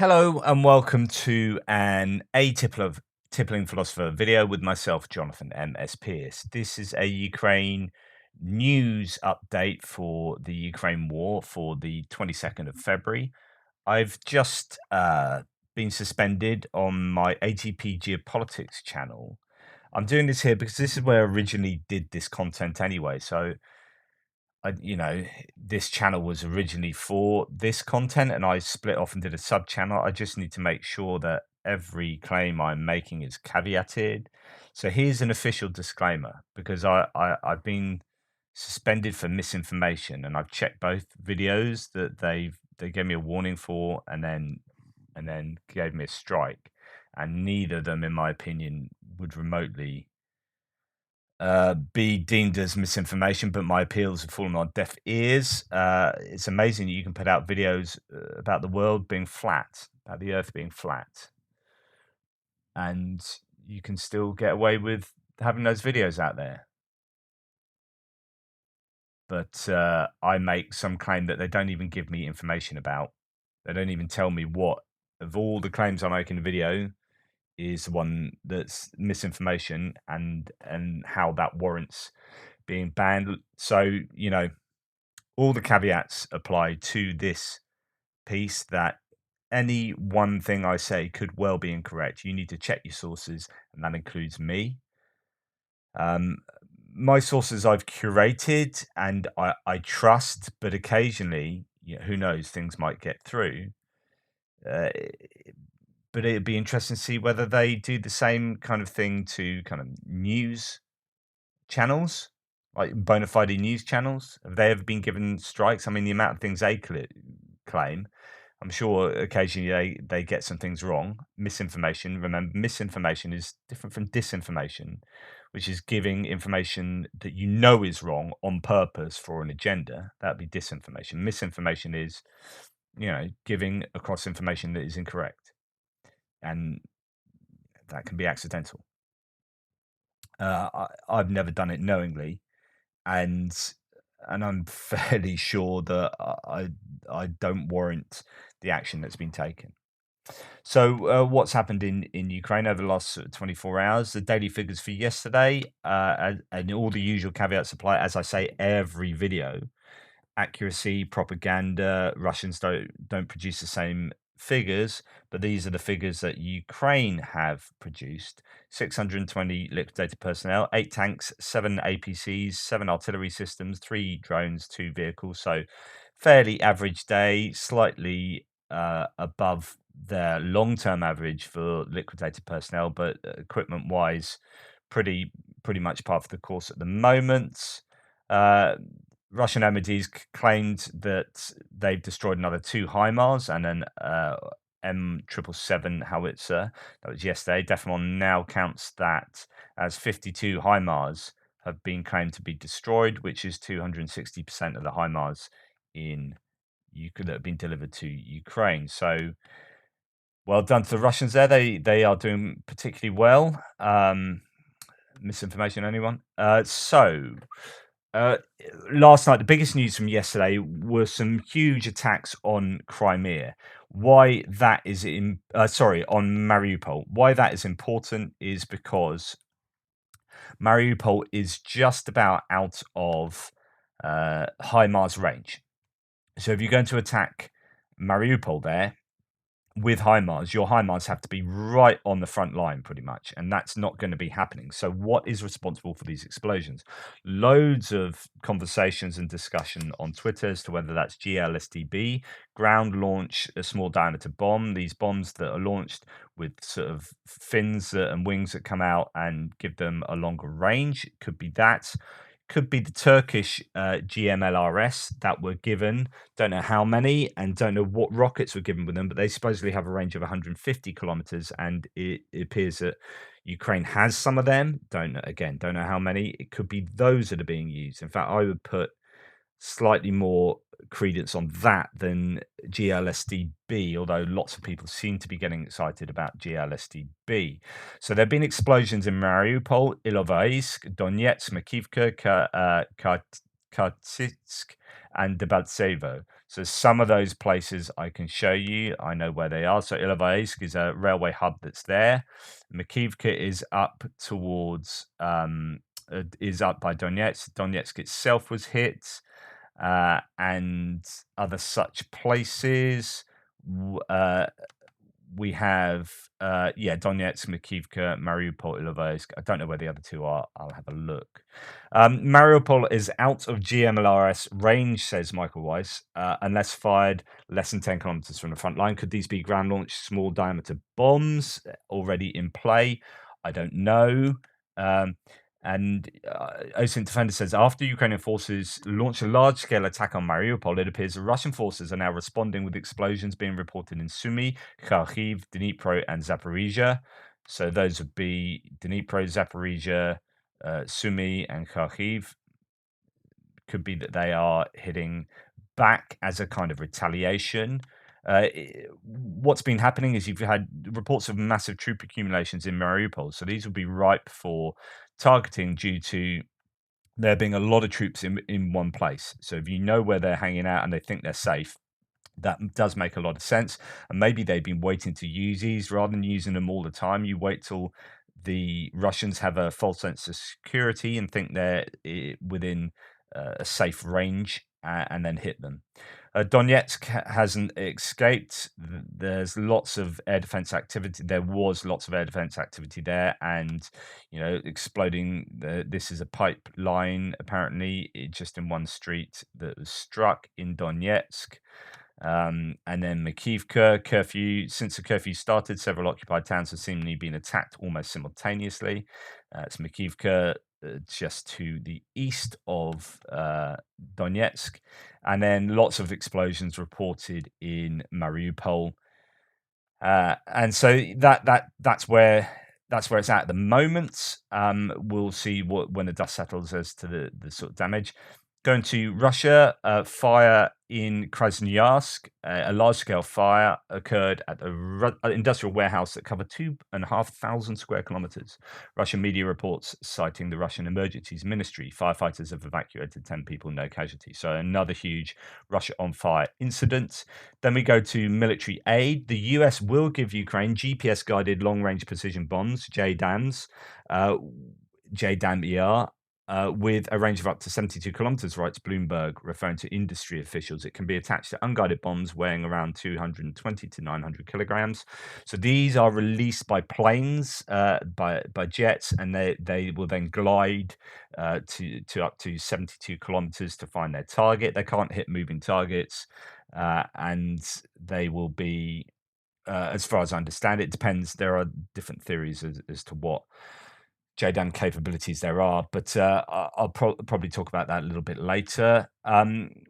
Hello and welcome to an Tippling Philosopher video with myself, Jonathan M.S. Pierce. This is a Ukraine news update for the Ukraine war for the 22nd of February. I've just been suspended on my ATP Geopolitics channel. I'm doing this here because this is where I originally did this content anyway. So this channel was originally for this content and I split off and did a sub channel. I just need to make sure that every claim I'm making is caveated. So here's an official disclaimer because I've been suspended for misinformation and I've checked both videos that they gave me a warning for and then gave me a strike. And neither of them, in my opinion, would remotely be deemed as misinformation, but my appeals have fallen on deaf ears. It's amazing that you can put out videos about the world being flat, about the earth being flat, and you can still get away with having those videos out there. But I make some claim that they don't even give me information about. They don't even tell me what of all the claims I make in the video is the one that's misinformation and how that warrants being banned. So, all the caveats apply to this piece that any one thing I say could well be incorrect. You need to check your sources, and that includes me. Um, my sources I've curated and I trust, but occasionally, who knows, things might get through. Uh, but it'd be interesting to see whether they do the same kind of thing to kind of news channels, like bona fide news channels. Have they ever been given strikes? I mean, the amount of things they claim, I'm sure occasionally they get some things wrong. Misinformation, remember, misinformation is different from disinformation, which is giving information that you know is wrong on purpose for an agenda. That'd be disinformation. Misinformation is, giving across information that is incorrect. And that can be accidental. I've never done it knowingly, and I'm fairly sure that I don't warrant the action that's been taken. So, what's happened in Ukraine over the last 24 hours? The daily figures for yesterday, and all the usual caveats apply. As I say, every video, accuracy, propaganda. Russians don't produce the same figures, but these are the figures that Ukraine have produced. 620 liquidated personnel, 8 tanks, 7 APCs, 7 artillery systems, 3 drones, 2 vehicles. So fairly average day, slightly above their long-term average for liquidated personnel, but equipment-wise, pretty much par for the course at the moment. Uh, Russian MODs claimed that they've destroyed another 2 HIMARS and an M777 howitzer. That was yesterday. Defamon now counts that as 52 HIMARS have been claimed to be destroyed, which is 260% of the HIMARS in that have been delivered to Ukraine. So well done to the Russians there. They are doing particularly well. Misinformation, anyone? Uh, Last night, the biggest news from yesterday were some huge attacks on Crimea. Why that is on Mariupol. Why that is important is because Mariupol is just about out of HIMARS range. So if you're going to attack Mariupol there, with HIMARS, your HIMARS have to be right on the front line pretty much, and that's not going to be happening. So what is responsible for these explosions? Loads of conversations and discussion on Twitter as to whether that's GLSDB, ground launch a small diameter bomb, these bombs that are launched with sort of fins and wings that come out and give them a longer range. It could be that. Could be the Turkish GMLRS that were given. Don't know how many and don't know what rockets were given with them, but they supposedly have a range of 150 kilometers, and it appears that Ukraine has some of them. Don't know how many. It could be those that are being used. In fact, I would put slightly more credence on that than GLSDB, although lots of people seem to be getting excited about GLSDB. So there have been explosions in Mariupol, Ilovaisk, Donetsk, Makivka, Kartitsk, and Debaltsevo. So some of those places I can show you. I know where they are. So Ilovaisk is a railway hub that's there. Makivka is up towards is up by Donetsk. Donetsk itself was hit, and other such places. We have Donetsk, Makivka, Mariupol, Ilovaisk. I don't know where the other two are. I'll have a look. Mariupol is out of GMLRS range, says Michael Weiss, unless fired less than 10 kilometers from the front line. Could these be ground launched small diameter bombs already in play? I don't know. Um, and OSINT Defender says after Ukrainian forces launched a large scale attack on Mariupol, it appears the Russian forces are now responding with explosions being reported in Sumy, Kharkiv, Dnipro, and Zaporizhia. So those would be Dnipro, Zaporizhia, Sumy, and Kharkiv. Could be that they are hitting back as a kind of retaliation. What's been happening is you've had reports of massive troop accumulations in Mariupol. So these would be ripe for targeting due to there being a lot of troops in one place. So if you know where they're hanging out and they think they're safe, that does make a lot of sense. And maybe they've been waiting to use these rather than using them all the time. You wait till the Russians have a false sense of security and think they're within a safe range and then hit them. Donetsk hasn't escaped. There's lots of air defense activity. There was lots of air defense activity there, and exploding. This is a pipeline, apparently, just in one street that was struck in Donetsk. And then Makivka curfew. Since the curfew started, several occupied towns have seemingly been attacked almost simultaneously. It's Makivka, just to the east of Donetsk, and then lots of explosions reported in Mariupol. And so that's where it's at the moment. We'll see what when the dust settles as to the sort of damage. Going to Russia, fire in Krasnoyarsk. A large-scale fire occurred at an industrial warehouse that covered 2,500 square kilometers. Russian media reports citing the Russian Emergencies Ministry. Firefighters have evacuated 10 people, no casualties. So another huge Russia on fire incident. Then we go to military aid. The US will give Ukraine GPS-guided long-range precision bombs, JDAMs, uh, JDAM-ER, with a range of up to 72 kilometers, writes Bloomberg, referring to industry officials. It can be attached to unguided bombs weighing around 220 to 900 kilograms. So these are released by planes, by jets, and they will then glide to up to 72 kilometers to find their target. They can't hit moving targets, and they will be, as far as I understand it, depends. There are different theories as to what JDAM capabilities there are, but I'll probably talk about that a little bit later.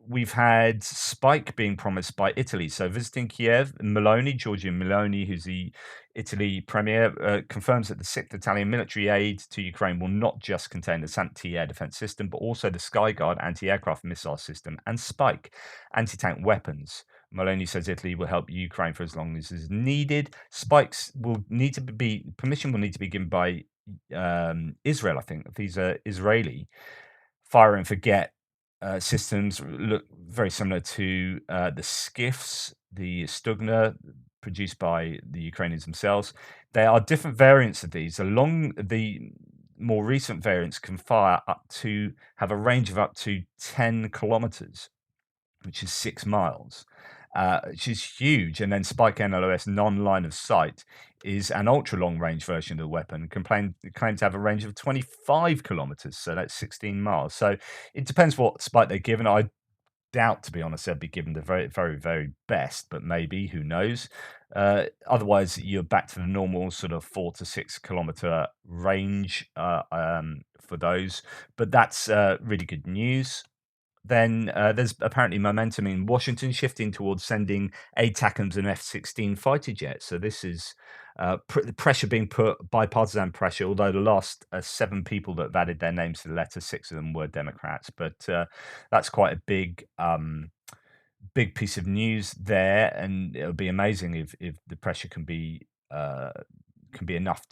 We've had Spike being promised by Italy. So visiting Kiev, Meloni, Giorgia Meloni, who's the Italy premier, confirms that the 6th Italian military aid to Ukraine will not just contain the anti-air defense system, but also the Skyguard anti-aircraft missile system and Spike anti-tank weapons. Meloni says Italy will help Ukraine for as long as is needed. Spikes will need to be permission will need to be given by Israel. I think these are Israeli fire and forget systems. Look very similar to the skiffs, the Stugna, produced by the Ukrainians themselves. There are different variants of these. Along the more recent variants can fire up to have a range of up to 10 kilometers, which is 6 miles, which is huge. And then Spike NLOS non-line of sight is an ultra-long range version of the weapon, claim to have a range of 25 kilometers, so that's 16 miles. So it depends what Spike they're given. I doubt, to be honest, they'd be given the very, very, very best, but maybe, who knows? Otherwise, you're back to the normal sort of 4 to 6 kilometer range for those. But that's really good news. Then there's apparently momentum in Washington shifting towards sending ATACMS and F-16 fighter jets. So this is pressure being put, bipartisan pressure, although the last 7 people that have added their names to the letter, 6 of them were Democrats. But that's quite a big piece of news there, and it'll be amazing if the pressure can be enough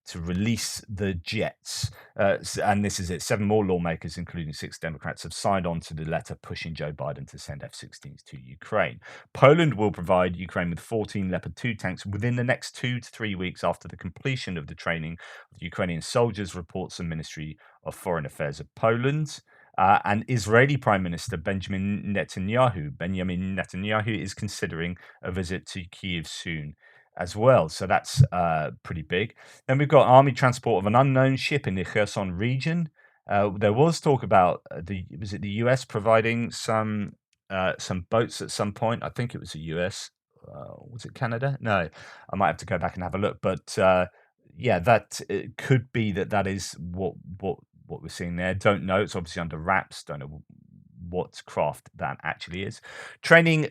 to release the jets. And this is it. 7 more lawmakers, including 6 Democrats, have signed on to the letter pushing Joe Biden to send F-16s to Ukraine. Poland will provide Ukraine with 14 Leopard 2 tanks within the next 2 to 3 weeks after the completion of the training of Ukrainian soldiers, reports the Ministry of Foreign Affairs of Poland. And Israeli Prime Minister Benjamin Netanyahu is considering a visit to Kyiv soon as well. So that's pretty big. Then we've got army transport of an unknown ship in the Kherson region. There was talk about the US providing some boats at some point. I think it was the US. Was it Canada? No, I might have to go back and have a look. But yeah, that it could be that is what we're seeing there. Don't know. It's obviously under wraps. Don't know what craft that actually is. Training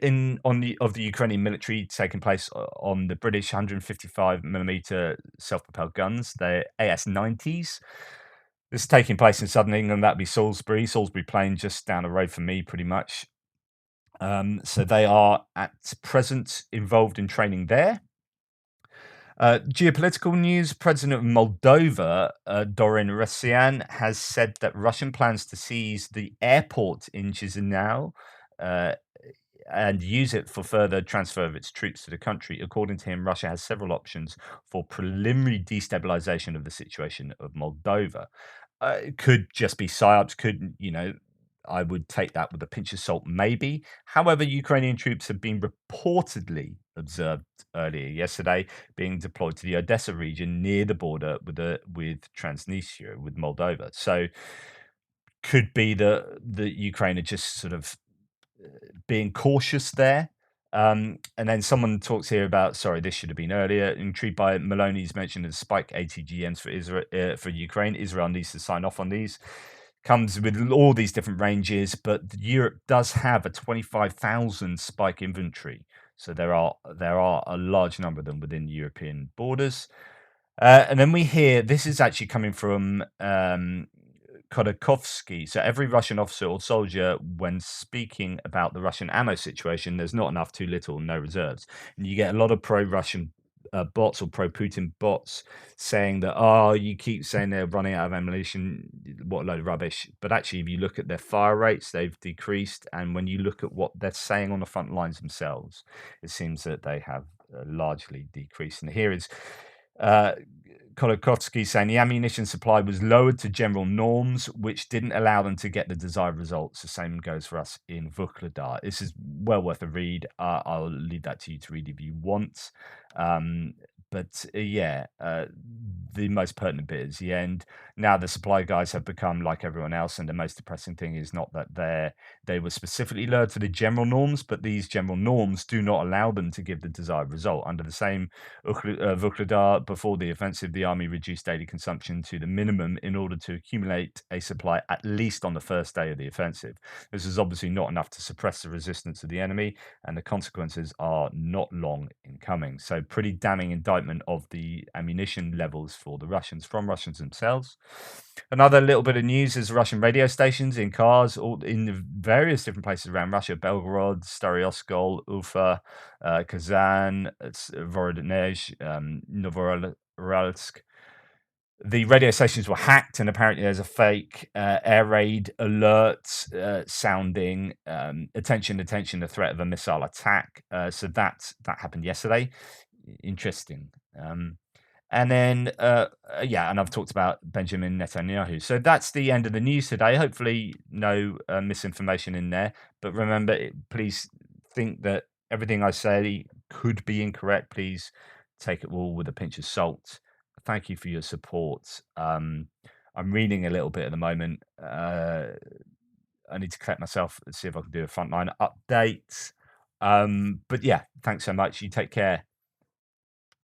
of the Ukrainian military taking place on the British 155 millimeter self-propelled guns, the AS-90s. This is taking place in southern England. That'd be Salisbury Plain, just down the road from me, pretty much. So they are at present involved in training there. Geopolitical news: President of Moldova, Dorin Resian, has said that Russian plans to seize the airport in Chisinau uh, and use it for further transfer of its troops to the country. According to him, Russia has several options for preliminary destabilization of the situation of Moldova. It could just be psyops. I would take that with a pinch of salt, maybe. However, Ukrainian troops have been reportedly observed earlier yesterday being deployed to the Odessa region near the border with Transnistria, with Moldova. So, could be that Ukraine are just sort of being cautious there. And then someone talks here about, sorry, this should have been earlier. Intrigued by Maloney's mention of spike ATGMs for Israel, for Ukraine. Israel needs to sign off on these. Comes with all these different ranges, but Europe does have a 25,000 spike inventory. So there are a large number of them within European borders. And then we hear this is actually coming from Khodorkovsky. So every Russian officer or soldier, when speaking about the Russian ammo situation, there's not enough, too little, no reserves. And you get a lot of pro-Russian bots or pro-Putin bots saying that, oh, you keep saying they're running out of ammunition, what a load of rubbish. But actually, if you look at their fire rates, they've decreased. And when you look at what they're saying on the front lines themselves, it seems that they have largely decreased. And here is uh, Kolokotsky saying the ammunition supply was lowered to general norms, which didn't allow them to get the desired results. The same goes for us in Vuhledar. This is well worth a read. I'll leave that to you to read if you want. But the most pertinent bit is the end. Now the supply guys have become like everyone else, and the most depressing thing is not that they were specifically lowered to the general norms, but these general norms do not allow them to give the desired result. Under the same Vuhledar, before the offensive, the army reduced daily consumption to the minimum in order to accumulate a supply at least on the first day of the offensive. This is obviously not enough to suppress the resistance of the enemy, and the consequences are not long in coming. So pretty damning indictment of the ammunition levels for the Russians from Russians themselves. Another little bit of news is Russian radio stations in cars, all in the various different places around Russia: Belgorod, Staroyskol, Ufa, Kazan, Voronezh, Novorosylsk. The radio stations were hacked, and apparently there's a fake air raid alert sounding attention, attention, the threat of a missile attack. So that happened yesterday. Interesting. And then, and I've talked about Benjamin Netanyahu. So that's the end of the news today. Hopefully, no misinformation in there. But remember, please think that everything I say could be incorrect. Please take it all with a pinch of salt. Thank you for your support. I'm reading a little bit at the moment. I need to collect myself and see if I can do a frontline update. But yeah, thanks so much. You take care.